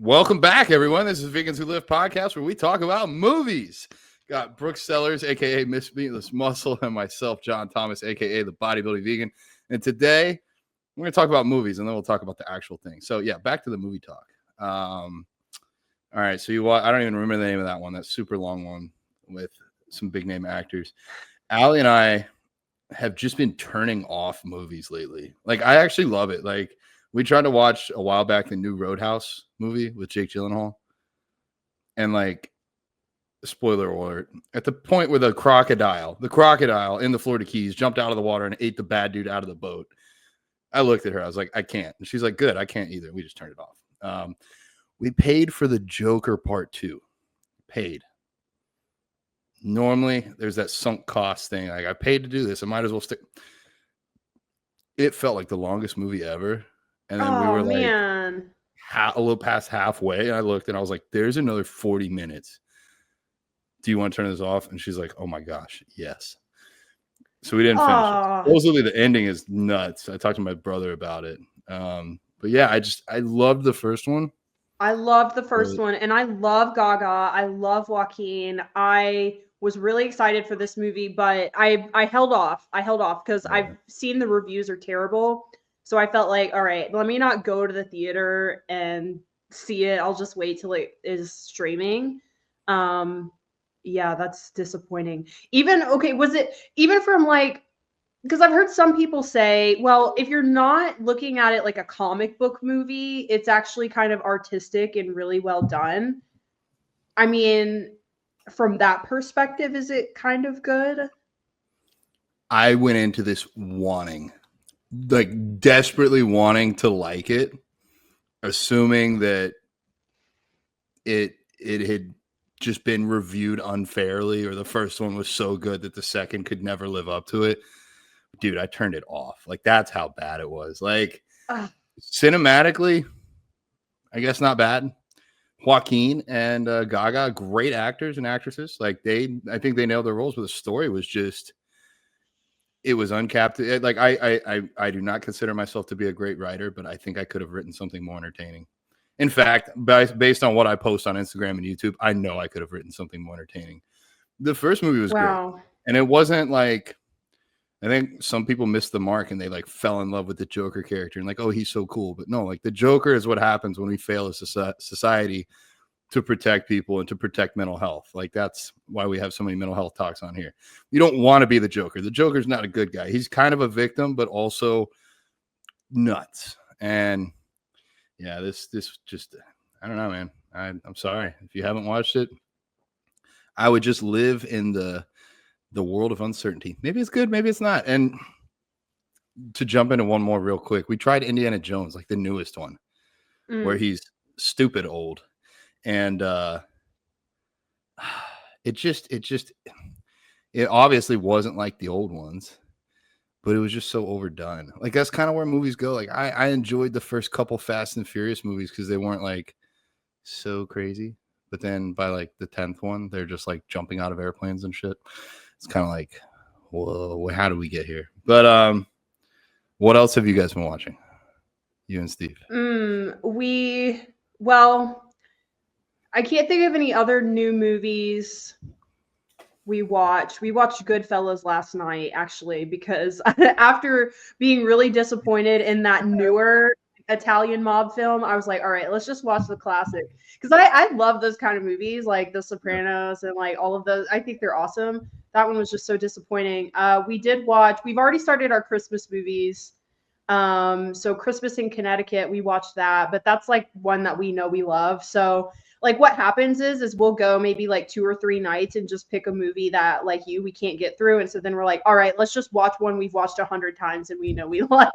Welcome back, everyone. This is Vegans Who Live podcast, where we talk about movies. Got Brooke Sellers, a.k.a. Miss Meatless Muscle, and myself, John Thomas, a.k.a. the Bodybuilding Vegan. And today, we're going to talk about movies, and then we'll talk about the actual thing. So, yeah, back to the movie talk. All right, so I don't even remember the name of that one, that super long one with some big-name actors. Allie and I have just been turning off movies lately. Like, I actually love it. Like, we tried to watch a while back the new Roadhouse movie with Jake Gyllenhaal. And like, spoiler alert, at the point where the crocodile in the Florida Keys jumped out of the water and ate the bad dude out of the boat, I looked at her. I was like, I can't. And she's like, good, I can't either. We just turned it off. We paid for the Joker Part 2. Paid. Normally, there's that sunk cost thing. Like, I paid to do this. I might as well stick. It felt like the longest movie ever. And then we were like a little past halfway. And I looked and I was like, there's another 40 minutes. Do you want to turn this off? And she's like, oh my gosh, yes. So we didn't finish it. Supposedly the ending is nuts. I talked to my brother about it. But yeah, I loved the first one. I loved the first one. And I love Gaga. I love Joaquin. I was really excited for this movie, but I held off. Because I've seen the reviews are terrible. So I felt like, all right, let me not go to the theater and see it. I'll just wait till it is streaming. Yeah, that's disappointing. Was it even from like, because I've heard some people say, well, if you're not looking at it like a comic book movie, it's actually kind of artistic and really well done. I mean, from that perspective, is it kind of good? I went into this desperately wanting to like it, assuming that it had just been reviewed unfairly, or the first one was so good that the second could never live up to it. Dude, I turned it off. Like, that's how bad it was. Like, cinematically, I guess not bad. Joaquin and Gaga, great actors and actresses. Like, I think they nailed their roles, but the story was just, it was uncapped. Like, I do not consider myself to be a great writer, but I think I could have written something more entertaining. In fact, based on what I post on Instagram and YouTube, I know I could have written something more entertaining. The first movie was great. And it wasn't like, I think some people missed the mark and they like fell in love with the Joker character and like, oh, he's so cool. But no, like, the Joker is what happens when we fail as a society to protect people and to protect mental health. Like, that's why we have so many mental health talks on here. You don't want to be the Joker. The Joker's not a good guy. He's kind of a victim, but also nuts. And yeah, this just, I don't know, man. I'm sorry. If you haven't watched it, I would just live in the world of uncertainty. Maybe it's good, maybe it's not. And to jump into one more real quick, we tried Indiana Jones, like the newest one, where he's stupid old. And it obviously wasn't like the old ones, but it was just so overdone. Like, that's kind of where movies go. Like, I enjoyed the first couple Fast and Furious movies because they weren't like so crazy. But then by like the 10th one, they're just like jumping out of airplanes and shit. It's kind of like, whoa, how did we get here? But what else have you guys been watching? You and Steve. I can't think of any other new movies we watched. We watched Goodfellas last night, actually, because after being really disappointed in that newer Italian mob film, I was like, all right, let's just watch the classic. Because I love those kind of movies, like The Sopranos and like all of those. I think they're awesome. That one was just so disappointing. We've already started our Christmas movies. So Christmas in Connecticut, we watched that, but that's like one that we know we love. So like, what happens is we'll go maybe like 2 or 3 nights and just pick a movie that like we can't get through. And so then we're like, all right, let's just watch one we've watched 100 times and we know we like.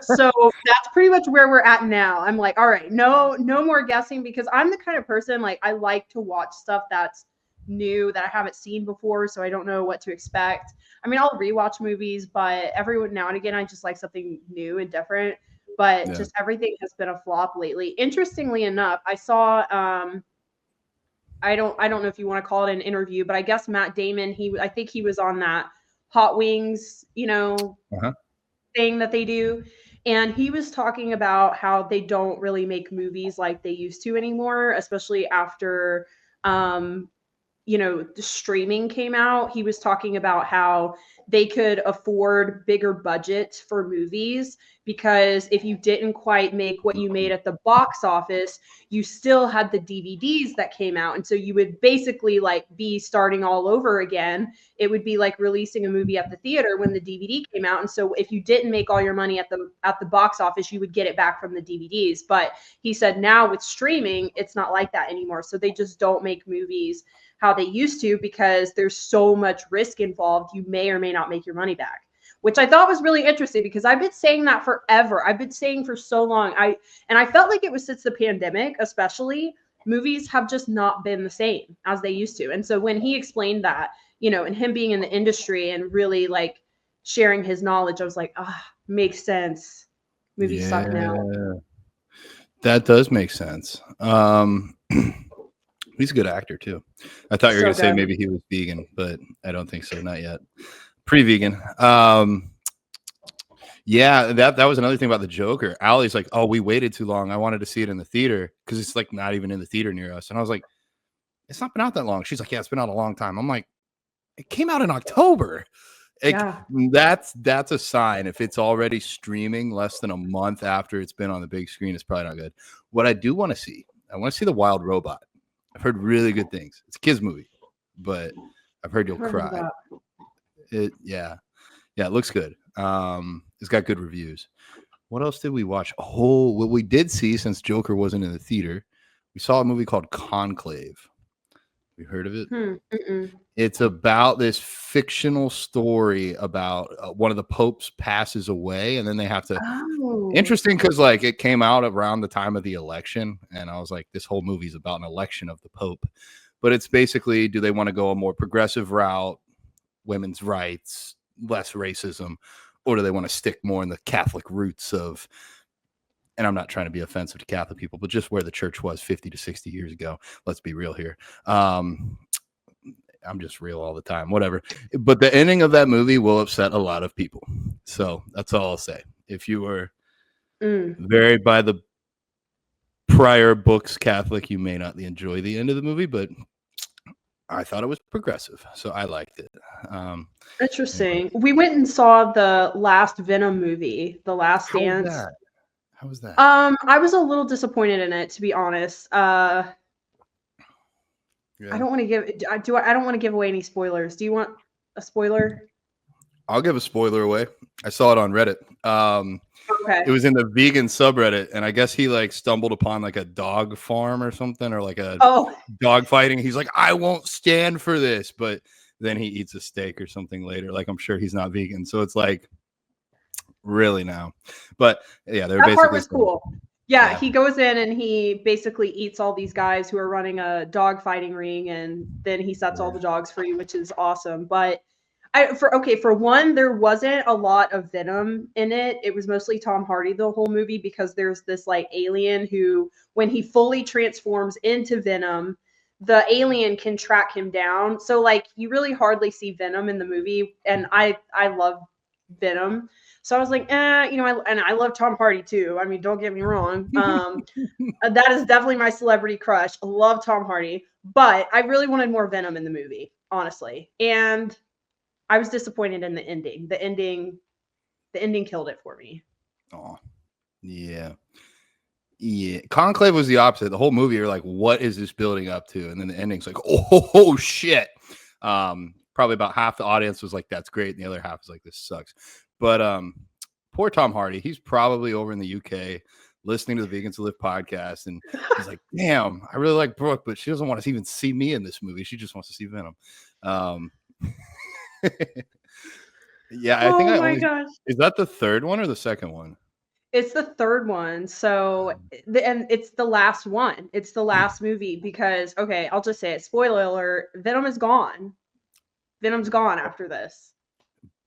So that's pretty much where we're at now. I'm like, all right, no more guessing, because I'm the kind of person, like, I like to watch stuff that's new that I haven't seen before, so I don't know what to expect. I mean, I'll rewatch movies, but every now and again, I just like something new and different. But just everything has been a flop lately. Interestingly enough, I saw I don't know if you want to call it an interview, but I guess Matt Damon, I think he was on that Hot Wings, thing that they do. And he was talking about how they don't really make movies like they used to anymore, especially after the streaming came out. He was talking about how they could afford bigger budgets for movies because if you didn't quite make what you made at the box office, you still had the DVDs that came out. And so you would basically like be starting all over again. It would be like releasing a movie at the theater when the DVD came out. And so if you didn't make all your money at the box office, you would get it back from the DVDs. But he said now with streaming, it's not like that anymore. So they just don't make movies how they used to because there's so much risk involved. You may or may not make your money back, which I thought was really interesting because I've been saying that forever. I've been saying for so long. I felt like it was since the pandemic, especially movies have just not been the same as they used to. And so when he explained that, and him being in the industry and really like sharing his knowledge, I was like, makes sense. Movies suck now. That does make sense. He's a good actor too. I thought you were going to say maybe he was vegan, but I don't think so. Not yet. Pre-vegan. Yeah, that was another thing about the Joker. Allie's like, oh, we waited too long. I wanted to see it in the theater because it's like not even in the theater near us. And I was like, it's not been out that long. She's like, yeah, it's been out a long time. I'm like, it came out in October. That's a sign. If it's already streaming less than a month after it's been on the big screen, it's probably not good. What I do want to see, I want to see The Wild Robot. I've heard really good things. It's a kids movie, but I've heard you'll cry. It looks good. It's got good reviews. What else did we watch? Oh, what we did see since Joker wasn't in the theater, we saw a movie called Conclave. You heard of it? It's about this fictional story about one of the popes passes away, and then they have to. Oh. Interesting because like it came out around the time of the election, and I was like, this whole movie is about an election of the pope. But it's basically, do they want to go a more progressive route, women's rights, less racism, or do they want to stick more in the Catholic roots of? And I'm not trying to be offensive to Catholic people, but just where the church was 50 to 60 years ago. Let's be real here. I'm just real all the time, whatever. But the ending of that movie will upset a lot of people. So that's all I'll say. If you were very by the prior books Catholic, you may not enjoy the end of the movie, but I thought it was progressive. So I liked it. Interesting. Anyway. We went and saw the last Venom movie, The Last Dance. How was that? I was a little disappointed in it, to be honest. I don't want to give. I don't want to give away any spoilers. Do you want a spoiler? I'll give a spoiler away. I saw it on Reddit. Okay. It was in the vegan subreddit, and I guess he like stumbled upon like a dog farm or something, or like a dog fighting. He's like, I won't stand for this, but then he eats a steak or something later. Like I'm sure he's not vegan, so it's like. Really now, but yeah, they're basically. That part was cool. Yeah, he goes in and he basically eats all these guys who are running a dog fighting ring, and then he sets all the dogs free, which is awesome. But for one, there wasn't a lot of Venom in it. It was mostly Tom Hardy the whole movie because there's this like alien who, when he fully transforms into Venom, the alien can track him down. So like you really hardly see Venom in the movie, and I love Venom. So I was like, and I love Tom Hardy too. I mean, don't get me wrong. That is definitely my celebrity crush. I love Tom Hardy, but I really wanted more Venom in the movie, honestly. And I was disappointed in the ending. The ending killed it for me. Oh, yeah. Yeah. Conclave was the opposite. The whole movie, you're like, what is this building up to? And then the ending's like, oh shit. Probably about half the audience was like, that's great. And the other half is like, this sucks. But poor Tom Hardy, he's probably over in the UK listening to the Vegans Who Live podcast. And he's like, damn, I really like Brooke, but she doesn't want to even see me in this movie. She just wants to see Venom. Yeah, I think gosh. Is that the third one or the second one? It's the third one. So, and it's the last one. It's the last movie because, okay, I'll just say it. Spoiler alert, Venom is gone. Venom's gone after this.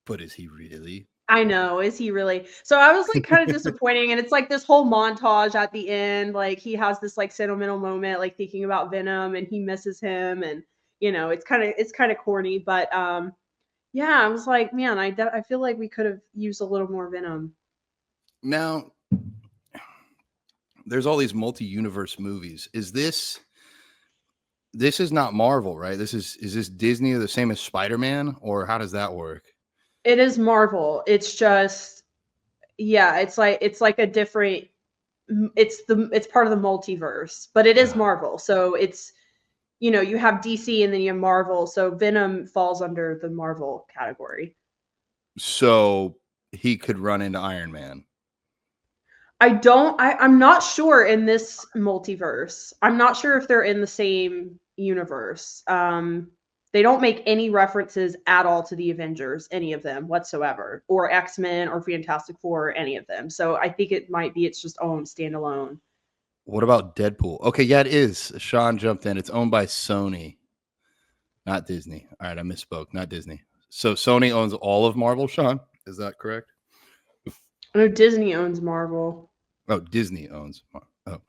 But is he really? I know. Is he really? So I was like kind of disappointing. And it's like this whole montage at the end. Like he has this like sentimental moment, like thinking about Venom and he misses him. And, it's kind of corny. But yeah, I was like, man, I feel like we could have used a little more Venom. Now, there's all these multi-universe movies. Is this is not Marvel, right? Is this Disney the same as Spider-Man, or how does that work? It is Marvel. It's just, yeah, it's like a different. It's part of the multiverse, but it is Marvel. So it's, you have DC and then you have Marvel. So Venom falls under the Marvel category. So he could run into Iron Man. I'm not sure in this multiverse. I'm not sure if they're in the same universe. They don't make any references at all to the Avengers, any of them whatsoever, or X-Men or Fantastic Four, or any of them. So I think it's just own standalone. What about Deadpool? Okay, yeah, it is. Sean jumped in. It's owned by Sony, not Disney. All right, I misspoke. Not Disney. So Sony owns all of Marvel, Sean? Is that correct? No, Disney owns Marvel. Oh, Disney owns Marvel. Oh.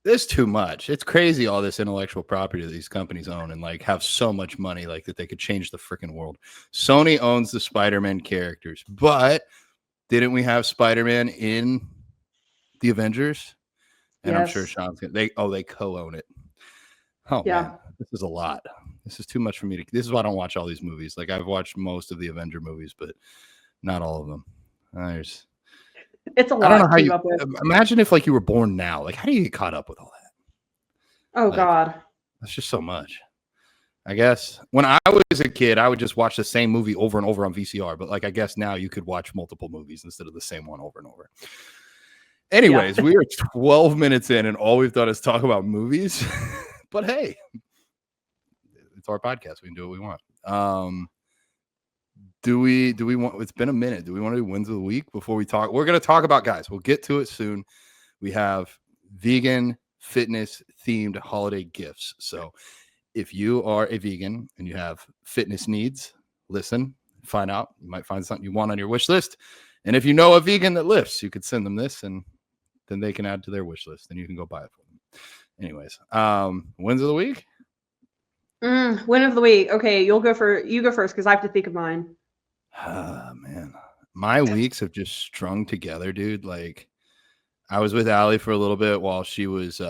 There's too much. It's crazy, all this intellectual property that these companies own and like have so much money like that they could change the freaking world. Sony owns the Spider-Man characters, but didn't we have Spider-Man in the Avengers? And yes. I'm sure Sean's gonna they co-own it. Oh yeah. Man, this is a lot. This is too much for me to. This is why I don't watch all these movies. Like I've watched most of the Avenger movies, but not all of them. It's a lot. I don't know how you imagine if like you were born now. Like how do you get caught up with all that? Oh God, that's just so much. I guess when I was a kid, I would just watch the same movie over and over on VCR. But like I guess now you could watch multiple movies instead of the same one over and over. Anyways, we are 12 minutes in, and all we've done is talk about movies. But hey, it's our podcast. We can do what we want. Do we want? It's been a minute. Do we want to do wins of the week before we talk? We're going to talk about, guys. We'll get to it soon. We have vegan fitness themed holiday gifts. So if you are a vegan and you have fitness needs, listen, find out. You might find something you want on your wish list. And if you know a vegan that lifts, you could send them this, and then they can add to their wish list, and you can go buy it for them. Anyways, wins of the week. Win of the week. Okay, you go first because I have to think of mine. Man, my weeks have just strung together, dude. Like I was with Allie for a little bit while she was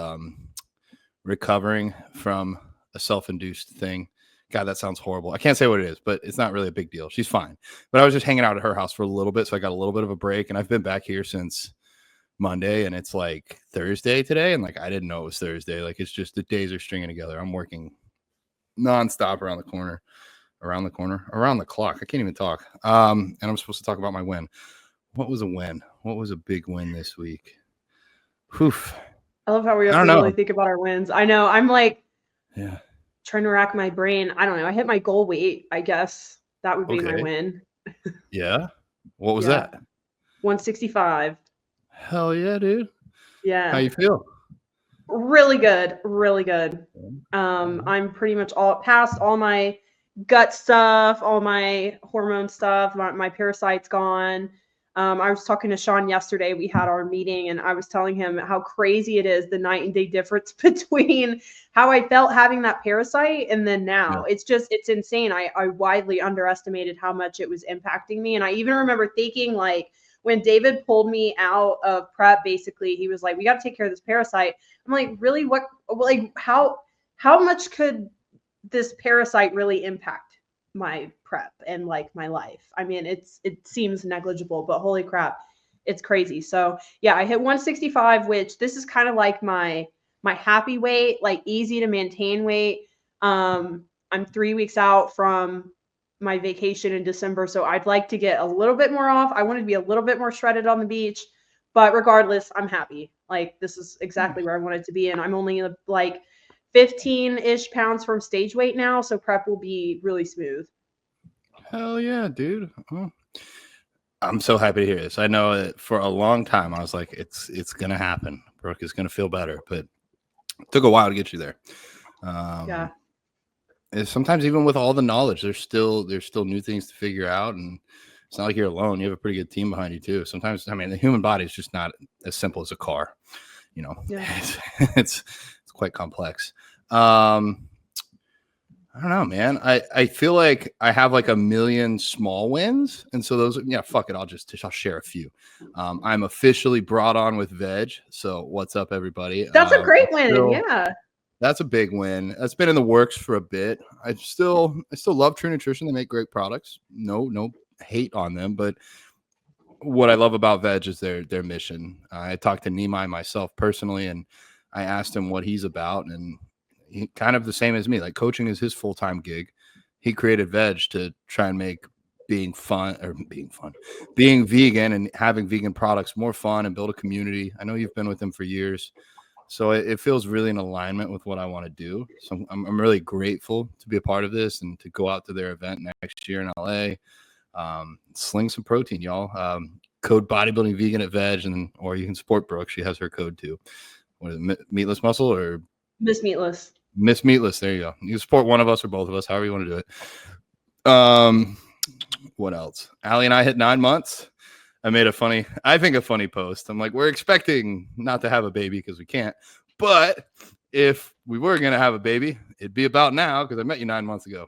recovering from a self-induced thing. God, that sounds horrible. I can't say what it is, but it's not really a big deal. She's fine. But I was just hanging out at her house for a little bit, so I got a little bit of a break, and I've been back here since Monday, and it's like Thursday today, and like I didn't know it was Thursday. Like it's just the days are stringing together. I'm working nonstop around the clock. I can't even talk. And I'm supposed to talk about my win. What was a win? What was a big win this week? Oof. I love how we have to really think about our wins. I know. I'm like, trying to rack my brain. I don't know. I hit my goal weight. I guess that would be my win. Yeah. What was that? 165. Hell yeah, dude. Yeah. How you feel? Really good. Really good. I'm pretty much past all my gut stuff, all my hormone stuff. My parasite's gone. I was talking to Sean yesterday. We had our meeting, and I was telling him how crazy it is, the night and day difference between how I felt having that parasite and then now. Yeah. It's insane. I widely underestimated how much it was impacting me. And I even remember thinking, like, when David pulled me out of prep, basically, he was like, we got to take care of this parasite. I'm like, really? What, like, how much could this parasite really impact my prep and like my life? I mean, it seems negligible, but holy crap, it's crazy. So yeah, I hit 165, which this is kind of like my happy weight, like easy to maintain weight. I'm 3 weeks out from my vacation in December, so I'd like to get a little bit more off. I want to be a little bit more shredded on the beach, but regardless, I'm happy. Like this is exactly where I wanted to be, and I'm only like 15-ish pounds from stage weight now, so prep will be really smooth. Hell yeah, dude. Oh. I'm so happy to hear this. I know that for a long time I was like, it's gonna happen. Brooke is gonna feel better, but it took a while to get you there. Yeah. Sometimes even with all the knowledge, there's still new things to figure out, and it's not like you're alone. You have a pretty good team behind you too. Sometimes, I mean, the human body is just not as simple as a car. You know, it's quite complex. All I don't know, man. I feel like I have like a million small wins. And so those, yeah, fuck it. I'll share a few. I'm officially brought on with veg. So what's up, everybody? That's a great win. Yeah. That's a big win. That's been in the works for a bit. I still love True Nutrition. They make great products. No hate on them, but what I love about veg is their mission. I talked to Nimai myself personally, and I asked him what he's about, and he kind of the same as me. Like coaching is his full-time gig. He created veg to try and make being vegan and having vegan products more fun and build a community. I know you've been with him for years. So it feels really in alignment with what I want to do. So I'm really grateful to be a part of this and to go out to their event next year in LA. Sling some protein, y'all. Code BodybuildingVegan at Veg, or you can support Brooke. She has her code too. What is it, Meatless Muscle or Miss Meatless? Miss Meatless. There you go. You can support one of us or both of us, however you want to do it. What else? Allie and I hit 9 months. I made a funny post. I'm like, we're expecting not to have a baby because we can't. But if we were going to have a baby, it'd be about now because I met you 9 months ago.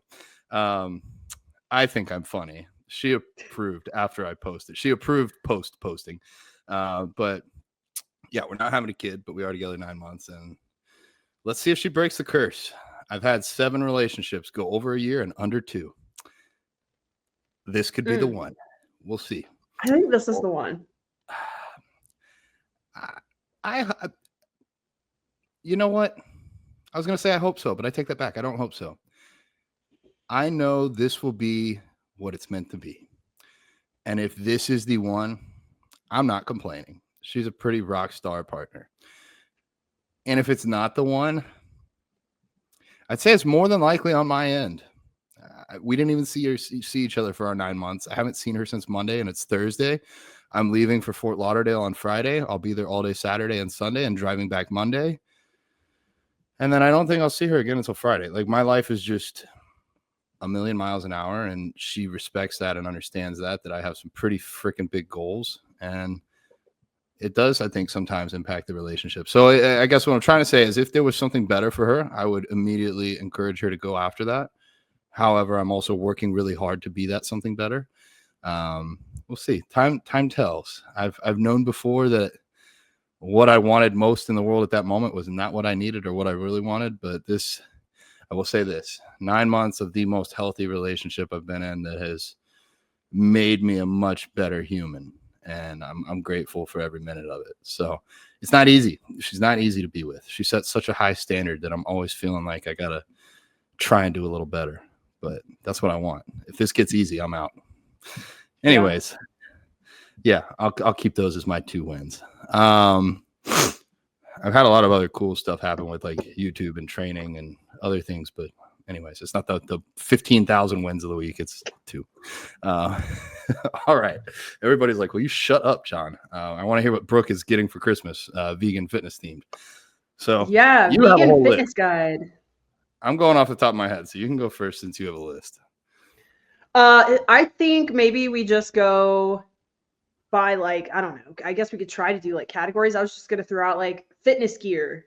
I think I'm funny. She approved after I posted. She approved posting. But yeah, we're not having a kid, but we are together 9 months. And let's see if she breaks the curse. I've had 7 relationships go over a year and under 2. This could be the one. We'll see. I think this is the one. I you know what? I was going to say I hope so, but I take that back. I don't hope so. I know this will be what it's meant to be. And if this is the one, I'm not complaining. She's a pretty rock star partner. And if it's not the one, I'd say it's more than likely on my end. We didn't even see each other for our 9 months. I haven't seen her since Monday, and it's Thursday. I'm leaving for Fort Lauderdale on Friday. I'll be there all day Saturday and Sunday and driving back Monday. And then I don't think I'll see her again until Friday. Like, my life is just a million miles an hour, and she respects that and understands that I have some pretty freaking big goals. And it does, I think, sometimes impact the relationship. So I guess what I'm trying to say is if there was something better for her, I would immediately encourage her to go after that. However, I'm also working really hard to be that something better. We'll see. Time tells. I've known before that what I wanted most in the world at that moment was not what I needed or what I really wanted. But this, I will say this: 9 months of the most healthy relationship I've been in that has made me a much better human. And I'm grateful for every minute of it. So it's not easy. She's not easy to be with. She sets such a high standard that I'm always feeling like I got to try and do a little better. But that's what I want. If this gets easy, I'm out. Anyways, yeah, I'll keep those as my 2 wins. I've had a lot of other cool stuff happen with like YouTube and training and other things, but anyways, it's not the 15,000 wins of the week. It's 2. All right. Everybody's like, well, you shut up, John. I want to hear what Brooke is getting for Christmas, vegan fitness themed. So yeah, you vegan have a whole fitness list. Guide. I'm going off the top of my head, so you can go first since you have a list. I think maybe we just go by like, I don't know. I guess we could try to do like categories. I was just going to throw out like fitness gear.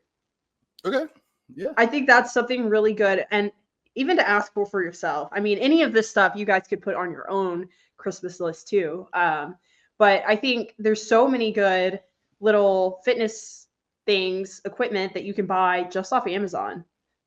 Okay. Yeah. I think that's something really good. And even to ask for yourself. I mean, any of this stuff you guys could put on your own Christmas list too. But I think there's so many good little fitness things, equipment that you can buy just off Amazon.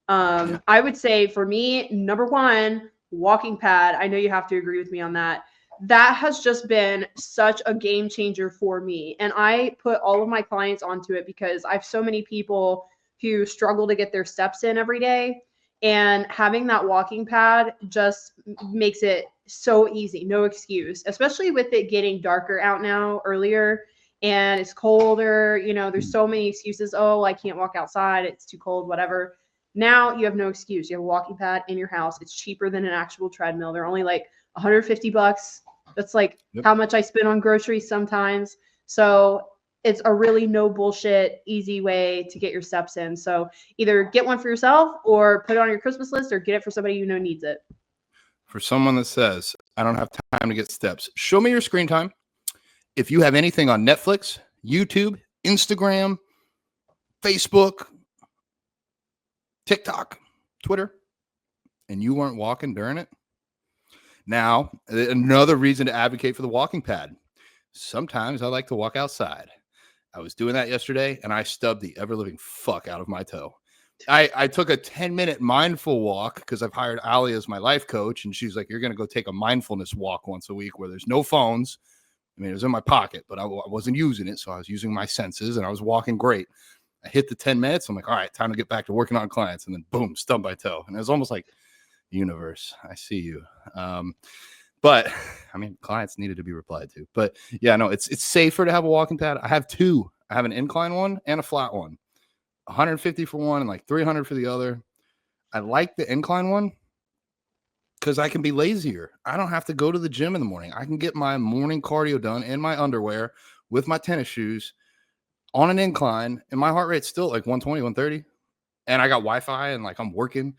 I would say for me, number 1, walking pad. I know you have to agree with me on that. That has just been such a game changer for me. And I put all of my clients onto it because I have so many people who struggle to get their steps in every day. And having that walking pad just makes it so easy, no excuse, especially with it getting darker out now earlier and it's colder. You know, there's so many excuses. Oh, I can't walk outside. It's too cold, whatever. Now you have no excuse. You have a walking pad in your house. It's cheaper than an actual treadmill. They're only like $150. That's like how much I spend on groceries sometimes. So it's a really no bullshit, easy way to get your steps in. So either get one for yourself or put it on your Christmas list or get it for somebody you know needs it. For someone that says, I don't have time to get steps, show me your screen time. If you have anything on Netflix, YouTube, Instagram, Facebook, TikTok, Twitter, and you weren't walking during it. Now, another reason to advocate for the walking pad. Sometimes I like to walk outside. I was doing that yesterday, and I stubbed the ever-living fuck out of my toe. I took a 10-minute mindful walk because I've hired Allie as my life coach, and she's like, you're going to go take a mindfulness walk once a week where there's no phones. I mean, it was in my pocket, but I wasn't using it, so I was using my senses, and I was walking great. I hit the 10 minutes. I'm like, all right, time to get back to working on clients, and then boom, stubbed my toe. And it was almost like, universe, I see you. But I mean, clients needed to be replied to. But yeah, no, it's safer to have a walking pad. I have two. I have an incline one and a flat one. 150 for one and like 300 for the other. I like the incline one because I can be lazier. I don't have to go to the gym in the morning. I can get my morning cardio done in my underwear with my tennis shoes on an incline, and my heart rate's still like 120, 130. And I got Wi-Fi and like I'm working.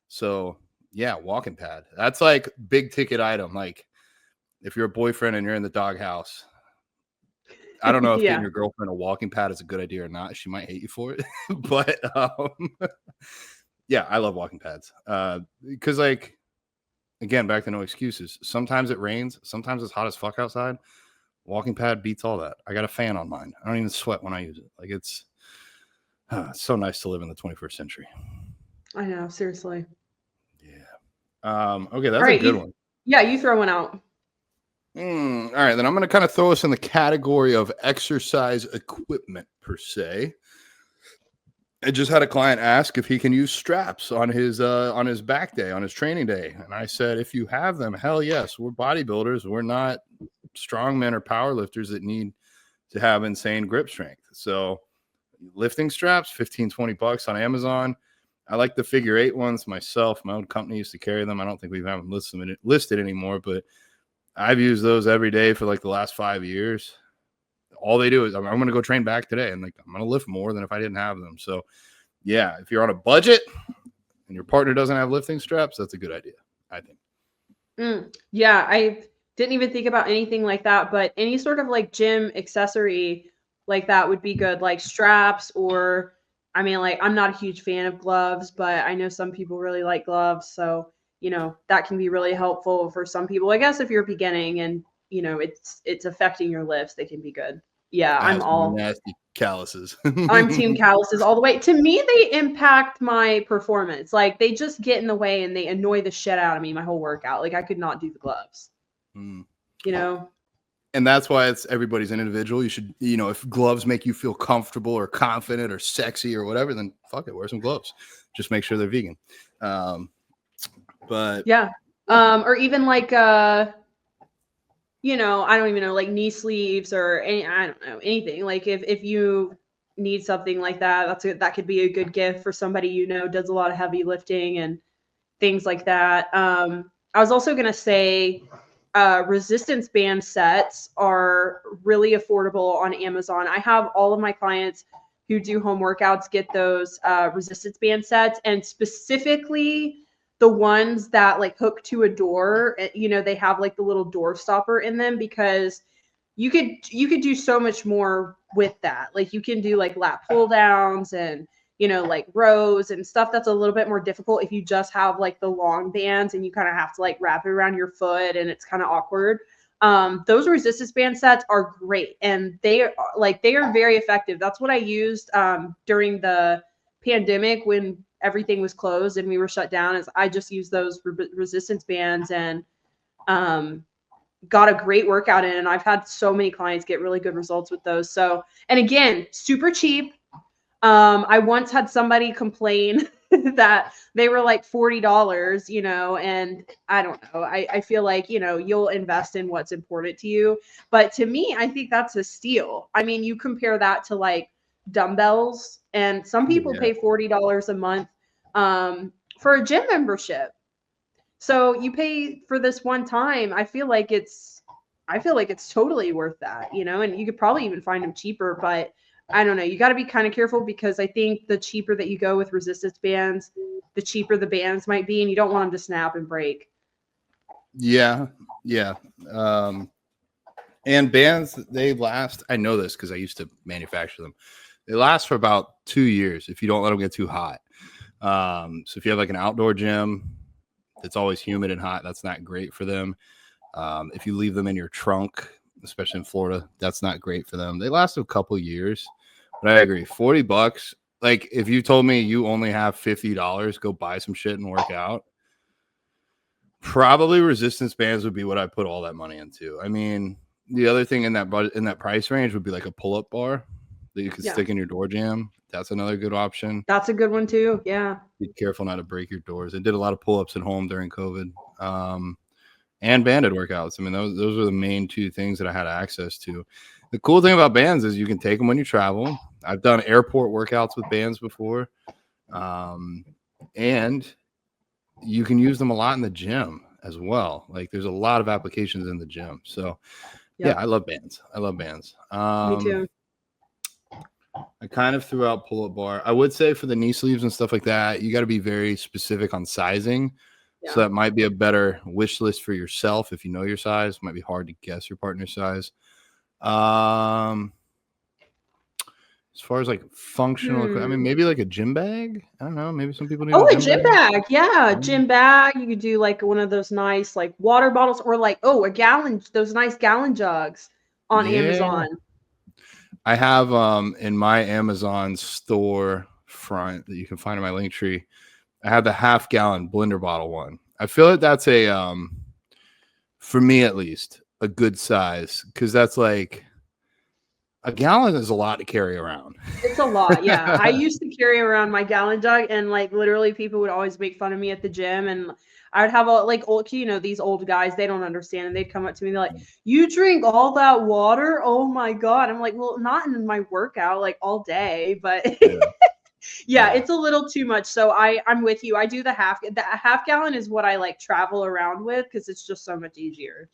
So yeah, walking pad. That's like big ticket item. Like if you're a boyfriend and you're in the doghouse, I don't know if getting your girlfriend a walking pad is a good idea or not. She might hate you for it. But yeah, I love walking pads. Because like, again, back to no excuses. Sometimes it rains. Sometimes it's hot as fuck outside. Walking pad beats all that. I got a fan on mine. I don't even sweat when I use it. Like it's so nice to live in the 21st century. I know, seriously. Yeah. Okay, that's a good one. Yeah, you throw one out. All right, then I'm going to kind of throw us in the category of exercise equipment per se. I just had a client ask if he can use straps on his back day, on his training day. And I said, if you have them, hell yes. We're bodybuilders. We're not strongmen or power lifters that need to have insane grip strength. So lifting straps, $15-20 on Amazon. I like the figure 8 ones myself. My own company used to carry them. I don't think we have them listed anymore, but I've used those every day for like the last 5 years. All they do is I'm going to go train back today, and like I'm going to lift more than if I didn't have them. So yeah, if you're on a budget and your partner doesn't have lifting straps, that's a good idea, I think. Yeah, I didn't even think about anything like that, but any sort of like gym accessory like that would be good, like straps, or I mean, like I'm not a huge fan of gloves, but I know some people really like gloves. So, you know, that can be really helpful for some people. I guess if you're beginning and, you know, it's affecting your lifts, they can be good. Yeah, I'm all nasty calluses. I'm team calluses all the way. To me, they impact my performance. Like they just get in the way and they annoy the shit out of me my whole workout. Like I could not do the gloves. You know? And that's why it's everybody's an individual. You should, you know, if gloves make you feel comfortable or confident or sexy or whatever, then fuck it, wear some gloves. Just make sure they're vegan. But yeah. Or even like you know, I don't even know, like knee sleeves or any, I don't know, anything. Like if you need something like that, that could be a good gift for somebody, you know, does a lot of heavy lifting and things like that. I was also going to say resistance band sets are really affordable on Amazon. I have all of my clients who do home workouts get those resistance band sets, and specifically the ones that like hook to a door, you know, they have like the little door stopper in them, because you could do so much more with that. Like you can do like lat pull downs and, you know, like rows and stuff that's a little bit more difficult if you just have like the long bands and you kind of have to like wrap it around your foot and it's kind of awkward. Those resistance band sets are great, and they are very effective. That's what I used during the pandemic when everything was closed and we were shut down. Is I just used those resistance bands and got a great workout in, and I've had so many clients get really good results with those. So, and again, super cheap. I once had somebody complain that they were like $40, you know, and I don't know. I feel like, you know, you'll invest in what's important to you. But to me, I think that's a steal. I mean, you compare that to like dumbbells, and some people pay $40 a month for a gym membership. So you pay for this one time. I feel like it's totally worth that, you know, and you could probably even find them cheaper, but I don't know. You got to be kind of careful, because I think the cheaper that you go with resistance bands, the cheaper the bands might be, and you don't want them to snap and break. Yeah. And bands, they last. I know this because I used to manufacture them. They last for about 2 years if you don't let them get too hot. So if you have like an outdoor gym, It's always humid and hot. That's not great for them. If you leave them in your trunk, especially in Florida, that's not great for them. They last a couple years, but I agree. $40. Like if you told me you only have $50, go buy some shit and work out. Probably resistance bands would be what I put all that money into. I mean, the other thing in that price range would be like a pull-up bar that you could stick in your door jamb. That's another good option. That's a good one too. Yeah. Be careful not to break your doors. I did a lot of pull-ups at home during COVID. And banded workouts. I mean, those are the main two things that I had access to. The cool thing about bands is you can take them when you travel. I've done airport workouts with bands before. And you can use them a lot in the gym as well. Like there's a lot of applications in the gym. So yeah, I love bands. Me too. I kind of threw out pull-up bar. I would say for the knee sleeves and stuff like that, you got to be very specific on sizing. Yeah. So that might be a better wish list for yourself if you know your size. It might be hard to guess your partner's size. As far as like functional, I mean, maybe like a gym bag. I don't know. Maybe some people need a gym bag. Yeah, gym bag. You could do like one of those nice like water bottles, or like a gallon. Those nice gallon jugs on Amazon. I have in my Amazon store front that you can find in my link tree. I have the half-gallon blender bottle one. I feel like that's a for me at least, a good size, because that's like a gallon is a lot to carry around. It's a lot, yeah. I used to carry around my gallon jug, and like literally people would always make fun of me at the gym, and I would have like old, these old guys, they don't understand, and they'd come up to me and they're like, "You drink all that water? Oh my God." I'm like, well, not in my workout like all day, but yeah, it's a little too much. So I'm with you. I do the half gallon is what I like travel around with because it's just so much easier.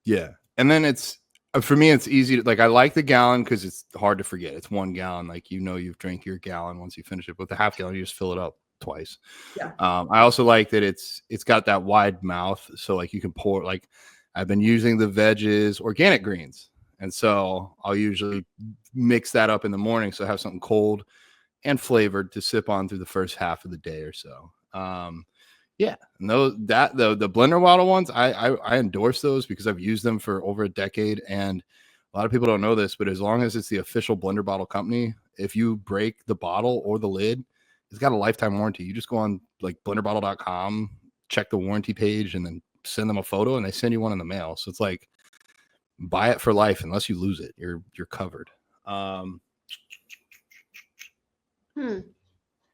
Yeah. And then it's for me, it's easy to like I like the gallon because it's hard to forget. It's 1 gallon. Like you've drank your gallon once you finish it. With the half gallon, you just fill it up twice. Yeah. I also like that it's got that wide mouth. So like you can pour, like I've been using the veggies, organic greens. And so I'll usually mix that up in the morning. So I have something cold and flavored to sip on through the first half of the day or so. Yeah, no, the blender bottle ones, I endorse those because I've used them for over a decade, and a lot of people don't know this, but as long as it's the official blender bottle company, if you break the bottle or the lid, it's got a lifetime warranty. You just go on like blenderbottle.com, check the warranty page, and then send them a photo, and they send you one in the mail. So it's like buy it for life unless you lose it. You're covered.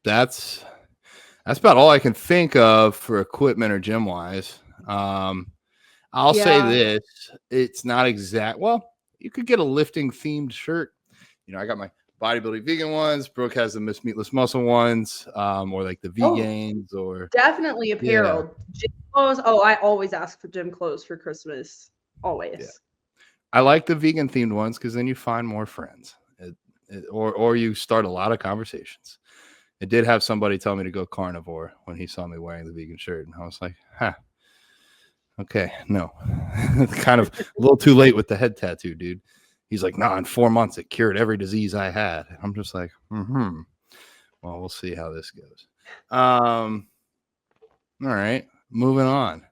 That's about all I can think of for equipment or gym wise. I'll say this: it's not exact. Well, you could get a lifting themed shirt. I got my bodybuilding vegan ones. Brooke has the Miss Meatless Muscle ones, or like the vegans, or definitely apparel. Gym clothes. I always ask for gym clothes for Christmas. Always. Yeah. I like the vegan themed ones because then you find more friends. Or you start a lot of conversations. I did have somebody tell me to go carnivore when he saw me wearing the vegan shirt, and I was like, okay, no. Kind of a little too late with the head tattoo, dude. He's like, nah, in 4 months it cured every disease I had. I'm just like, well, we'll see how this goes. All right, moving on.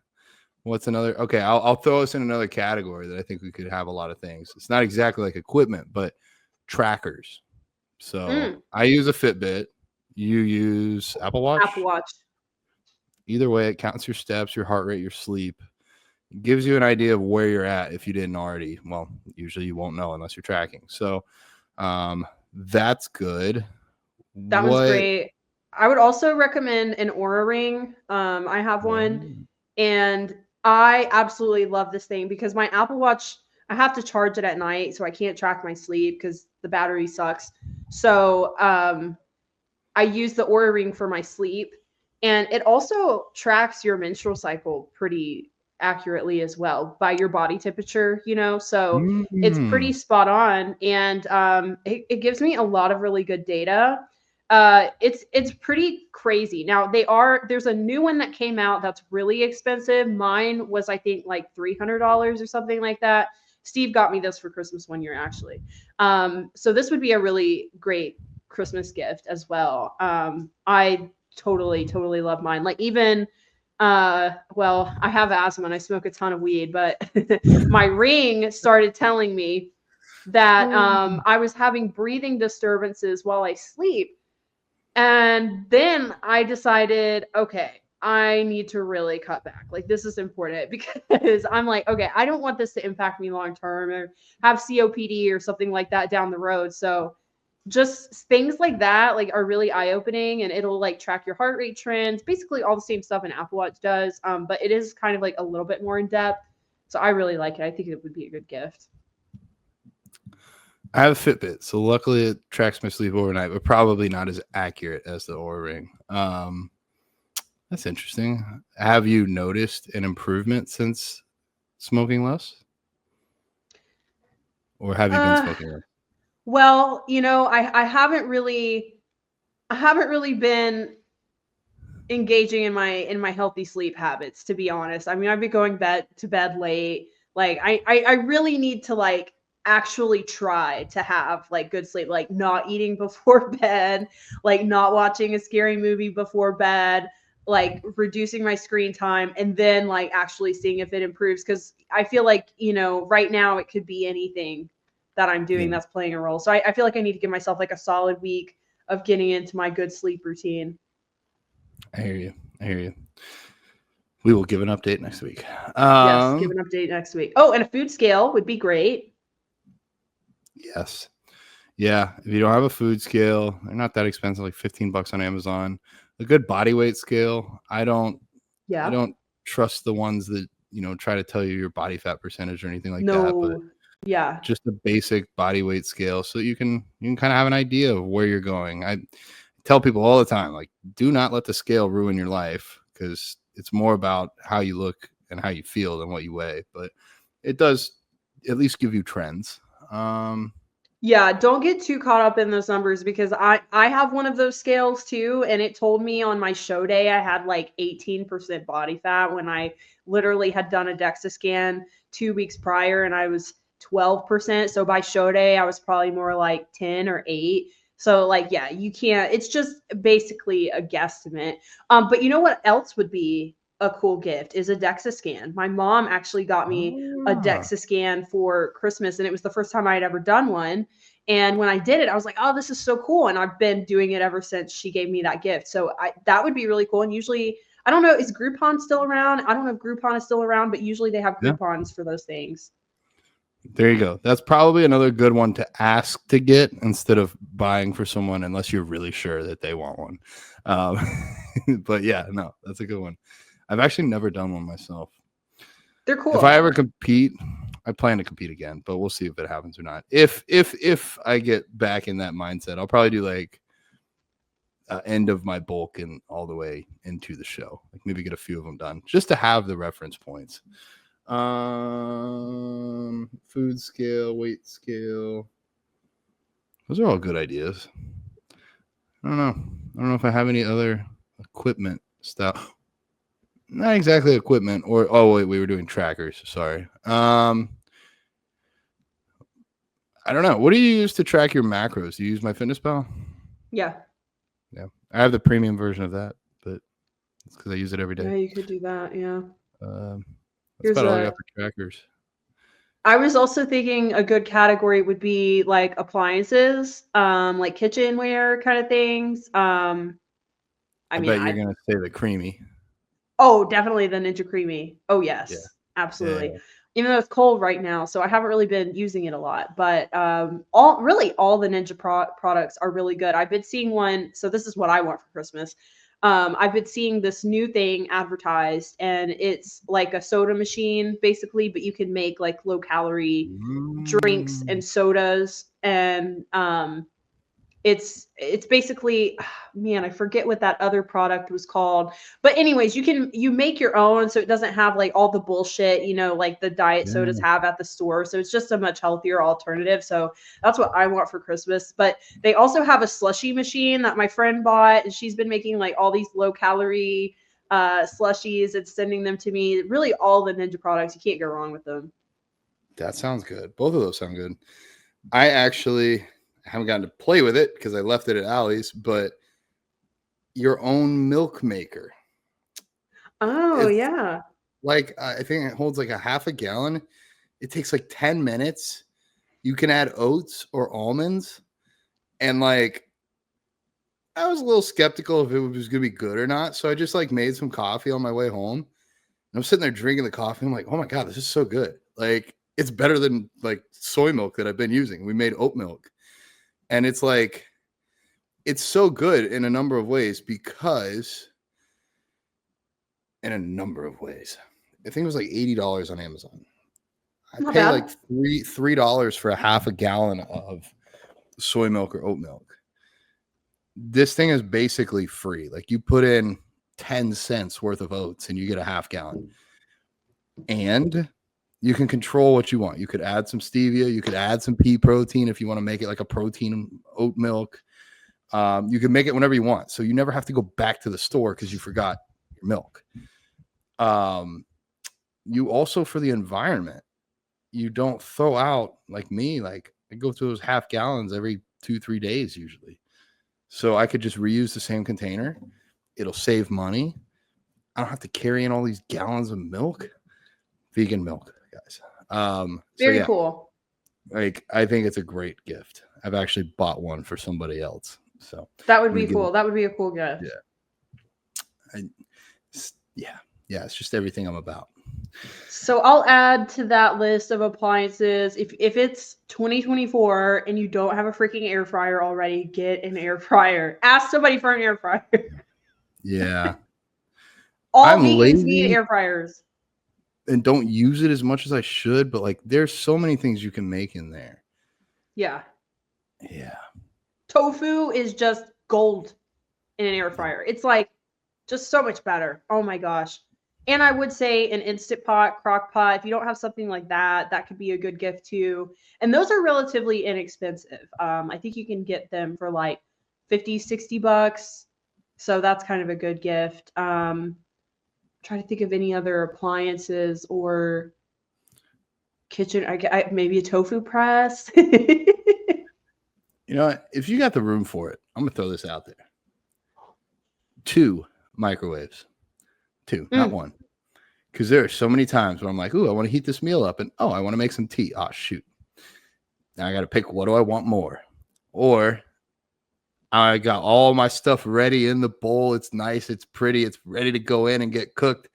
What's another? Okay, I'll throw us in another category that I think we could have a lot of things. It's not exactly like equipment, but trackers. So I use a Fitbit. You use Apple Watch? Apple Watch. Either way, it counts your steps, your heart rate, your sleep. It gives you an idea of where you're at if you didn't already. Well, usually you won't know unless you're tracking. So that's good. That was great. I would also recommend an Oura Ring. I have one, and I absolutely love this thing because my Apple Watch, I have to charge it at night, so I can't track my sleep because the battery sucks. So I use the Oura Ring for my sleep, and it also tracks your menstrual cycle pretty accurately as well by your body temperature, so it's pretty spot on, and it gives me a lot of really good data. It's pretty crazy. Now there's a new one that came out that's really expensive. Mine was, I think, like $300 or something like that. Steve got me this for Christmas one year, actually. So this would be a really great Christmas gift as well. I totally love mine. Like even Well, I have asthma and I smoke a ton of weed, but my ring started telling me that I was having breathing disturbances while I sleep. And then I decided, okay, I need to really cut back. Like, this is important because I'm like, okay, I don't want this to impact me long term or have COPD or something like that down the road. So just things like that like are really eye-opening, and it'll like track your heart rate trends, basically all the same stuff an Apple Watch does, but it is kind of like a little bit more in depth. So I really like it. I think it would be a good gift. I have a Fitbit, so luckily it tracks my sleep overnight, but probably not as accurate as the Oura Ring. That's interesting. Have you noticed an improvement since smoking less? Or have you been uh smoking less? well, I haven't really been engaging in my healthy sleep habits, to be honest. I mean, I've been going to bed late. Like I really need to like actually try to have like good sleep, like not eating before bed, like not watching a scary movie before bed, like reducing my screen time, and then like actually seeing if it improves, cuz I feel like, right now it could be anything that I'm doing Yeah, that's playing a role. So I feel like I need to give myself like a solid week of getting into my good sleep routine. I hear you. I hear you. We will give an update next week. Yes, give an update next week. Oh, and a food scale would be great. Yes. Yeah. If you don't have a food scale, they're not that expensive, like $15 on Amazon. A good body weight scale. I Yeah. don't trust the ones that, try to tell you your body fat percentage or anything like that, but No. Yeah. just a basic body weight scale so you can kind of have an idea of where you're going. I tell people all the time, like, do not let the scale ruin your life, because it's more about how you look and how you feel than what you weigh, but it does at least give you trends. Yeah, don't get too caught up in those numbers, because I have one of those scales too, and it told me on my show day I had like 18% body fat when I literally had done a DEXA scan 2 weeks prior and I was 12%. So by show day I was probably more like 10 or 8. So like, yeah, you can't, it's just basically a guesstimate. But you know what else would be a cool gift is a DEXA scan. My mom actually got me a Ah, DEXA scan for Christmas, and it was the first time I had ever done one. And when I did it, I was like, "Oh, this is so cool!" And I've been doing it ever since she gave me that gift. So that would be really cool. And usually, I don't know, is Groupon still around? I don't know if Groupon is still around, but usually they have yeah, Groupons for those things. there you go. That's probably another good one to ask to get instead of buying for someone, unless you're really sure that they want one. Um, but yeah, no, that's a good one. I've actually never done one myself. They're If I cool. ever compete, I plan to compete again, but we'll see if it happens or not. If I get back in that mindset, I'll probably do like end of my bulk and all the way into the show. Like maybe get a few of them done just to have the reference points. Food scale, weight scale. Those are all good ideas. I don't know. I don't know if I have any other equipment stuff. Not exactly equipment, or oh wait, we were doing trackers. Sorry. I don't know. What do you use to track your macros? Do you use MyFitnessPal? Yeah. Yeah, I have the premium version of that, but it's because I use it every day. Yeah, you could do that. Yeah. Um, that's Here's about all I a got for trackers. I was also thinking a good category would be like appliances, like kitchenware kind of things. I I mean, bet you're gonna say the creamy. oh, definitely the Ninja Creamy. Oh, Yeah, yes, absolutely. yeah. Even though it's cold right now, so I haven't really been using it a lot, but all the Ninja products are really good. I've been seeing one, so this is what I want for Christmas. I've been seeing this new thing advertised, and it's like a soda machine basically, but you can make like low calorie drinks Mm, and sodas, and it's basically, man, I forget what that other product was called. But anyways, you make your own, so it doesn't have like all the bullshit, like the diet sodas yeah. have at the store. So it's just a much healthier alternative. So that's what I want for Christmas. But they also have a slushy machine that my friend bought, and she's been making like all these low calorie slushies and sending them to me. Really all the Ninja products, you can't go wrong with them. That sounds good. Both of those sound good. I actually haven't gotten to play with it because I left it at Allie's, but your own milk maker. Oh, yeah. Like, I think it holds like a half a gallon. It takes like 10 minutes. You can add oats or almonds. And like, I was a little skeptical if it was going to be good or not. So I just like made some coffee on my way home. And I'm sitting there drinking the coffee. I'm like, oh my God, this is so good. Like, it's better than like soy milk that I've been using. We made oat milk. And it's like, it's so good in a number of ways because in a number of ways. I think it was like $80 on Amazon. I Not pay bad. like $3 for a half a gallon of soy milk or oat milk. This thing is basically free. Like you put in 10 cents worth of oats and you get a half gallon. And you can control what you want. You could add some stevia. You could add some pea protein if you want to make it like a protein oat milk. You can make it whenever you want. So you never have to go back to the store because you forgot your milk. You also, for the environment, you don't throw out like me. Like I go through those half gallons every 2-3 days usually. So I could just reuse the same container. It'll save money. I don't have to carry in all these gallons of milk. Vegan milk, guys. Very cool. Like I think it's a great gift. I've actually bought one for somebody else. So that would be cool. That would be a cool gift. Yeah. It's just everything I'm about. So I'll add to that list of appliances. If it's 2024 and you don't have a freaking air fryer already, get an air fryer. Ask somebody for an air fryer. Yeah. All vegans need air fryers. And don't use it as much as I should, but like there's so many things you can make in there. Yeah. Yeah. Tofu is just gold in an air fryer. It's like just so much better. Oh my gosh. And I would say an Instant Pot, crock pot, if you don't have something like that, that could be a good gift too. And those are relatively inexpensive. I think you can get them for like $50-$60. So that's kind of a good gift. Try to think of any other appliances or kitchen. Maybe a tofu press. You know what? If you got the room for it, I'm gonna throw this out there. 2 microwaves. 2, not 1. Because there are so many times where I'm like, ooh, I want to heat this meal up, and I want to make some tea. Oh, shoot. Now I got to pick what do I want more. Or I got all my stuff ready in the bowl. It's nice, it's pretty, it's ready to go in and get cooked.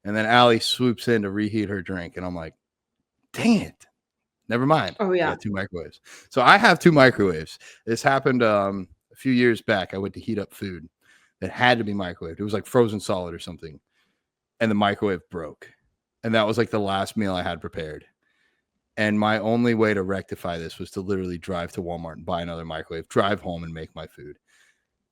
And then Allie swoops in to reheat her drink. And I'm like, dang it. Never mind. Oh, yeah. 2 microwaves. So I have 2 microwaves. This happened a few years back. I went to heat up food that had to be microwaved. It was like frozen solid or something. And the microwave broke. And that was like the last meal I had prepared. And my only way to rectify this was to literally drive to Walmart and buy another microwave, drive home and make my food.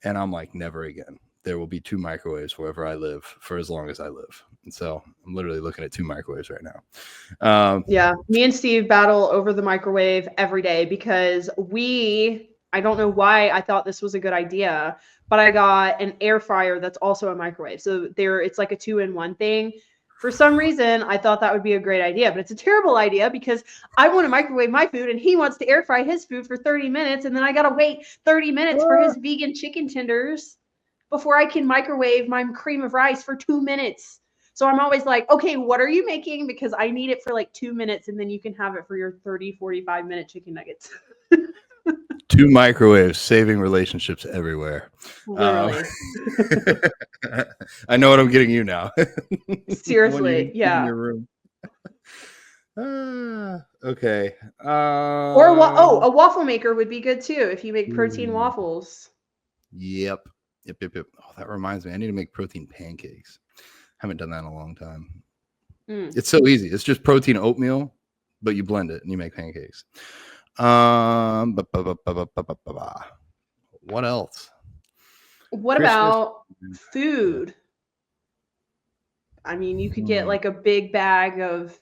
And I'm like, never again. There will be 2 microwaves wherever I live for as long as I live. And so I'm literally looking at 2 microwaves right now. Yeah, me and Steve battle over the microwave every day because I don't know why I thought this was a good idea, but I got an air fryer that's also a microwave. So it's like a 2-in-1 thing. For some reason, I thought that would be a great idea, but it's a terrible idea because I want to microwave my food and he wants to air fry his food for 30 minutes. And then I got to wait 30 minutes for his vegan chicken tenders before I can microwave my cream of rice for 2 minutes. So I'm always like, okay, what are you making? Because I need it for like 2 minutes and then you can have it for your 30-45-minute chicken nuggets. 2 microwaves, saving relationships everywhere. Literally. I know what I'm getting you now. Seriously, yeah. In your room. Okay. Or a waffle maker would be good too if you make protein waffles. Yep. Oh, that reminds me. I need to make protein pancakes. Haven't done that in a long time. It's so easy. It's just protein oatmeal, but you blend it and you make pancakes. What else? What about food? I mean, you could get like a big bag of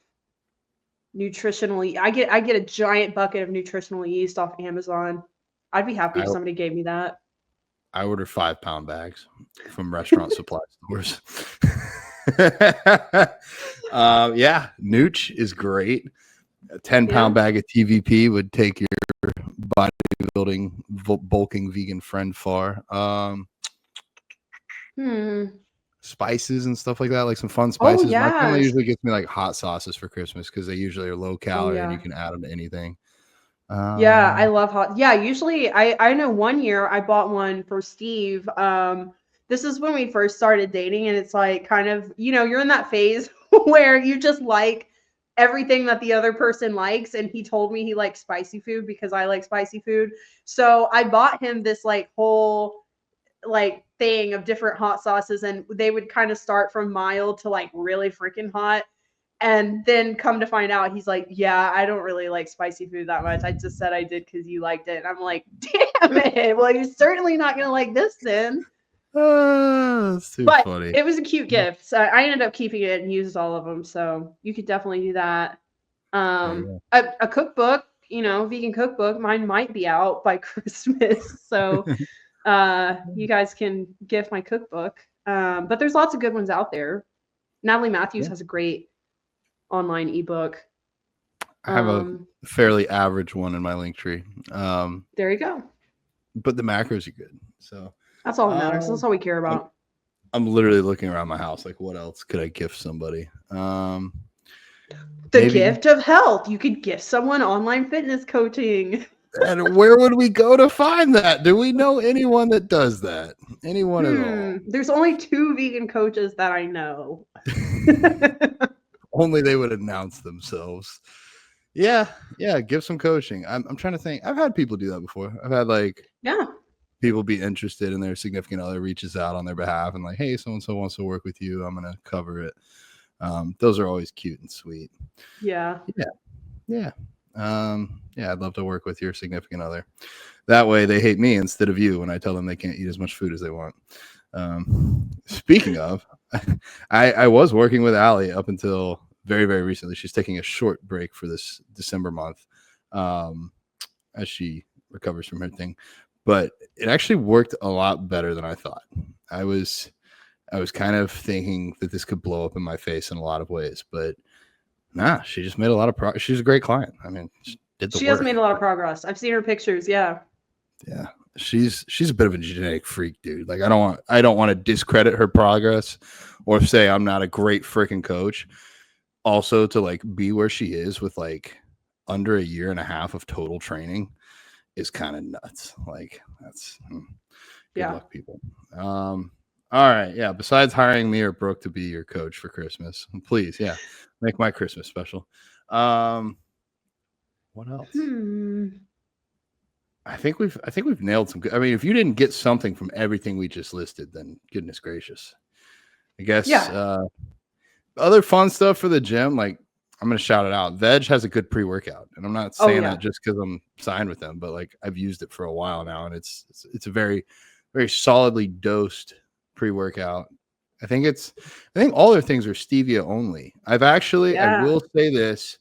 nutritional. I get a giant bucket of nutritional yeast off Amazon. I'd be happy if somebody gave me that. I order 5-pound bags from restaurant supply stores. Yeah, Nooch is great. A 10-pound bag of TVP would take your bodybuilding bulking vegan friend far. spices and stuff like that, like some fun Oh spices. My family yes. usually gets me like hot sauces for Christmas because they usually are low Oh calorie and you yeah. can add them to anything. Yeah, I love hot. Yeah, usually I know one year I bought one for Steve. This is when we first started dating, and it's like kind of, you're in that phase where you just like everything that the other person likes, and he told me he likes spicy food because I like spicy food. So I bought him this like whole like thing of different hot sauces, and they would kind of start from mild to like really freaking hot. And then come to find out, he's like, "Yeah, I don't really like spicy food that much. I just said I did because you liked it." And I'm like, "Damn it! Well, you're certainly not gonna like this then." That's too But funny. it was a cute gift. So I ended up keeping it and used all of them. So you could definitely do that. There you A cookbook, vegan cookbook. Mine might be out by Christmas, so go. you guys can gift my cookbook. But there's lots of good ones out there. Natalie Matthews Yeah. has a great online ebook. I have a fairly average one in my link tree. There you go. But the macros are good. So That's all that matters. That's all we care about. I'm literally looking around my house like, what else could I gift somebody? The maybe, gift of health. You could gift someone online fitness coaching. and where would we go to find that? Do we know anyone that does that? Anyone at all? There's only 2 vegan coaches that I know. Only they would announce themselves. Yeah, give some coaching. I'm trying to think. I've had people do that before. I've had like people be interested and their significant other reaches out on their behalf and like, hey, so and so wants to work with you. I'm gonna cover it. Those are always cute and sweet. Yeah. I'd love to work with your significant other. That way they hate me instead of you when I tell them they can't eat as much food as they want. Speaking of, I was working with Allie up until very, very recently. She's taking a short break for this December month as she recovers from her thing. But it actually worked a lot better than I thought. I was kind of thinking that this could blow up in my face in a lot of ways, but nah, she just made a lot of progress. She's a great client. I mean, she has made a lot of progress. I've seen her pictures. Yeah. Yeah. She's a bit of a genetic freak, dude. Like I don't want to discredit her progress or say I'm not a great freaking coach. Also to like be where she is with like under a year and a half of total training is kind of nuts. Like that's good luck, people. All right. Yeah. Besides hiring me or Brooke to be your coach for Christmas, please. Yeah. Make my Christmas special. What else? I think we've nailed some good. I mean, if you didn't get something from everything we just listed, then goodness gracious. I guess other fun stuff for the gym, like I'm gonna shout it out. Veg has a good pre-workout, and I'm not saying that just because I'm signed with them, but like I've used it for a while now, and it's a very, very solidly dosed pre-workout. I think all their things are stevia only. I will say this.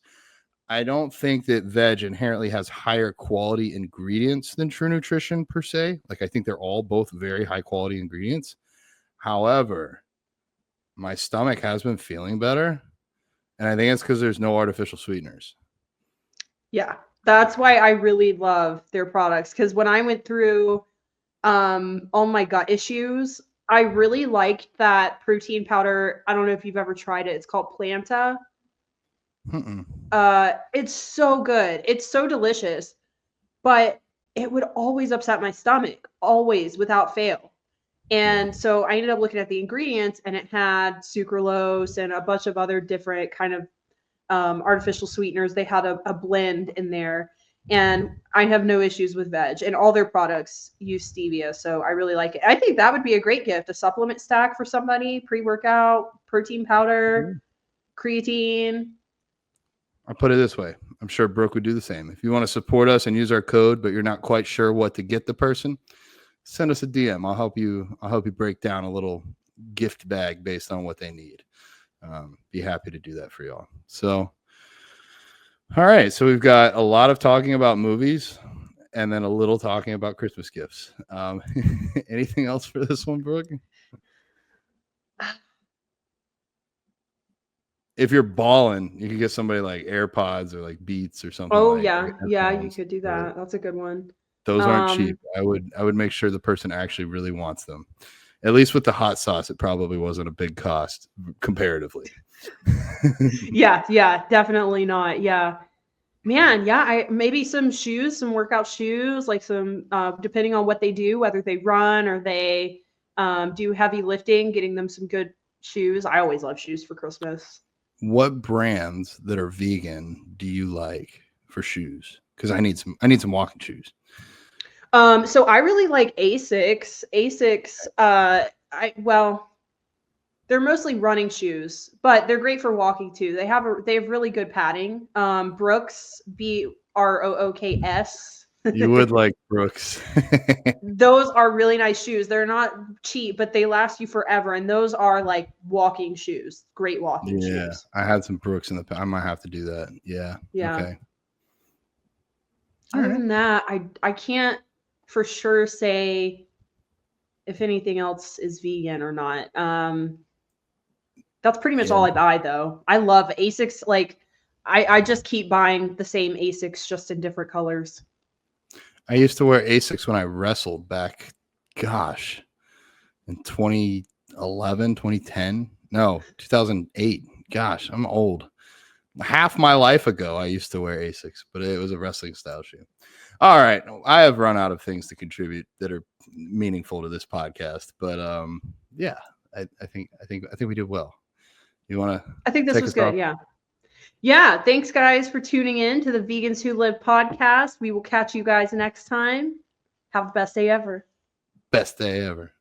I don't think that veg inherently has higher quality ingredients than True Nutrition per se. Like I think they're all both very high quality ingredients. However, my stomach has been feeling better. And I think it's because there's no artificial sweeteners. Yeah. That's why I really love their products. Because when I went through all my gut issues, I really liked that protein powder. I don't know if you've ever tried it. It's called Planta. It's so good. It's so delicious, but it would always upset my stomach, always without fail. And so I ended up looking at the ingredients, and it had sucralose and a bunch of other different kind of artificial sweeteners. They had a blend in there, and I have no issues with veg, and all their products use stevia. So I really like it. I think that would be a great gift, a supplement stack for somebody, pre-workout, protein powder, creatine. I'll put it this way. I'm sure Brooke would do the same. If you want to support us and use our code, but you're not quite sure what to get the person, send us a DM. I'll help you break down a little gift bag based on what they need. Be happy to do that for y'all. So, all right. So we've got a lot of talking about movies and then a little talking about Christmas gifts. Anything else for this one, Brooke? If you're balling, you can get somebody like AirPods or like Beats or something. Oh, like, you could do that. That's a good one. Those aren't cheap. I would make sure the person actually really wants them. At least with the hot sauce, it probably wasn't a big cost comparatively. Yeah, definitely not. Yeah. Man, yeah, maybe some shoes, some workout shoes, like some depending on what they do, whether they run or they do heavy lifting, getting them some good shoes. I always love shoes for Christmas. What brands that are vegan do you like for shoes? Because I need some walking shoes. So I really like Asics. They're mostly running shoes, but they're great for walking too. They have really good padding. Brooks, Brooks. You would like Brooks. Those are really nice shoes. They're not cheap, but they last you forever. And those are like walking shoes, great walking shoes. I had some Brooks in the past. I might have to do that. Yeah. Okay. Other than that, I can't for sure say if anything else is vegan or not. That's pretty much all I buy though. I love Asics. Like I just keep buying the same Asics just in different colors. I used to wear Asics when I wrestled back, gosh, in 2011, 2010. No, 2008. Gosh, I'm old. Half my life ago, I used to wear Asics, but it was a wrestling style shoe. All right. I have run out of things to contribute that are meaningful to this podcast, but yeah, I think we did well. You want to? I think this was good. Yeah. Yeah. Thanks, guys, for tuning in to the Vegans Who Live podcast. We will catch you guys next time. Have the best day ever. Best day ever.